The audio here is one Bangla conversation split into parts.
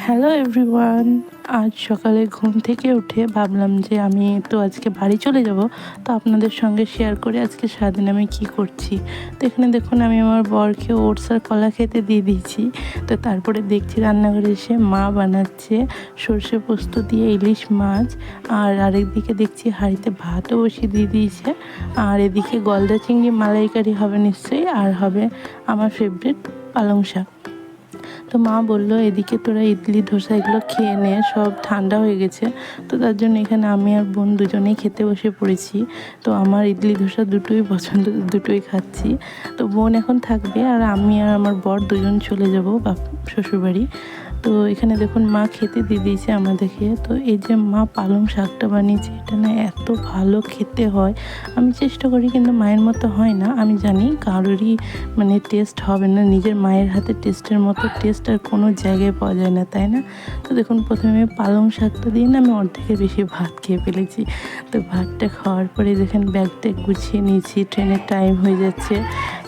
Hello everyone. আজ সকালে ঘুম থেকে উঠে ভাবলাম যে আমি তো আজকে বাড়ি চলে যাব, তো আপনাদের সঙ্গে শেয়ার করে আজকে সারাদিন আমি কি করছি। তো এখানে দেখুন আমি আমার বরকে ওটস আর কলা খেতে দিয়ে দিয়েছি। তো তারপরে দেখছি রান্নাঘরে এসে মা বানাচ্ছে সর্ষে পোস্ত দিয়ে ইলিশ মাছ, আর আরেকদিকে দেখছি হাঁড়িতে ভাতও বসিয়ে দিয়ে দিয়েছে, আর এদিকে গলদা চিংড়ি মালাইকারি হবে নিশ্চয়ই, আর হবে আমার ফেভারিট পালং শাক। তো মা বললো এদিকে তোরা ইডলি ধোসা এগুলো খেয়ে নে, সব ঠান্ডা হয়ে গেছে। তো তার জন্য এখানে আমি আর বোন দুজনেই খেতে বসে পড়েছি। তো আমার ইডলি ধোসা দুটোই পছন্দ, দুটোই খাচ্ছি। তো বোন এখন থাকবে আর আমি আর আমার বর দুজন চলে যাব শ্বশুরবাড়ি। তো এখানে দেখুন মা খেতে দিয়ে দিয়েছে আমাদেরকে। তো এই যে মা পালং শাকটা বানিয়েছে, এটা না এত ভালো খেতে হয়। আমি চেষ্টা করি কিন্তু মায়ের মতো হয় না। আমি জানি কারোরই মানে টেস্ট হবে না, নিজের মায়ের হাতে টেস্টের মতো টেস্ট আর কোনো জায়গায় পাওয়া যায় না, তাই না? তো দেখুন প্রথমে পালং শাকটা দিয়ে না আমি অর্ধেকের বেশি ভাত খেয়ে ফেলেছি। তো ভাতটা খাওয়ার পরে দেখেন ব্যাগটা গুছিয়ে নিয়েছি, ট্রেনের টাইম হয়ে যাচ্ছে।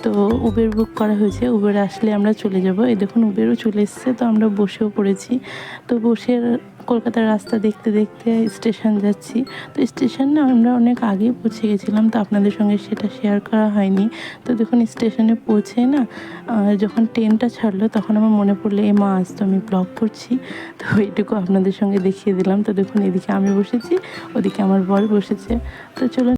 তো উবের বুক করা হয়েছে, উবের আসলে আমরা চলে যাব। এই দেখুন উবেরও চলে এসেছে, তো আমরা বসেও পড়েছি। তো বসে কলকাতার রাস্তা দেখতে দেখতে স্টেশন যাচ্ছি। তো স্টেশন না আমরা অনেক আগেই পৌঁছে গেছিলাম, তো আপনাদের সঙ্গে সেটা শেয়ার করা হয়নি। তো দেখুন স্টেশনে পৌঁছে না যখন ট্রেনটা ছাড়লো তখন আমার মনে পড়লো এ মা আজ তো আমি ব্লগ করছি, তো এইটুকু আপনাদের সঙ্গে দেখিয়ে দিলাম। তো দেখুন এদিকে আমি বসেছি, ওদিকে আমার বর বসেছে। তো চলুন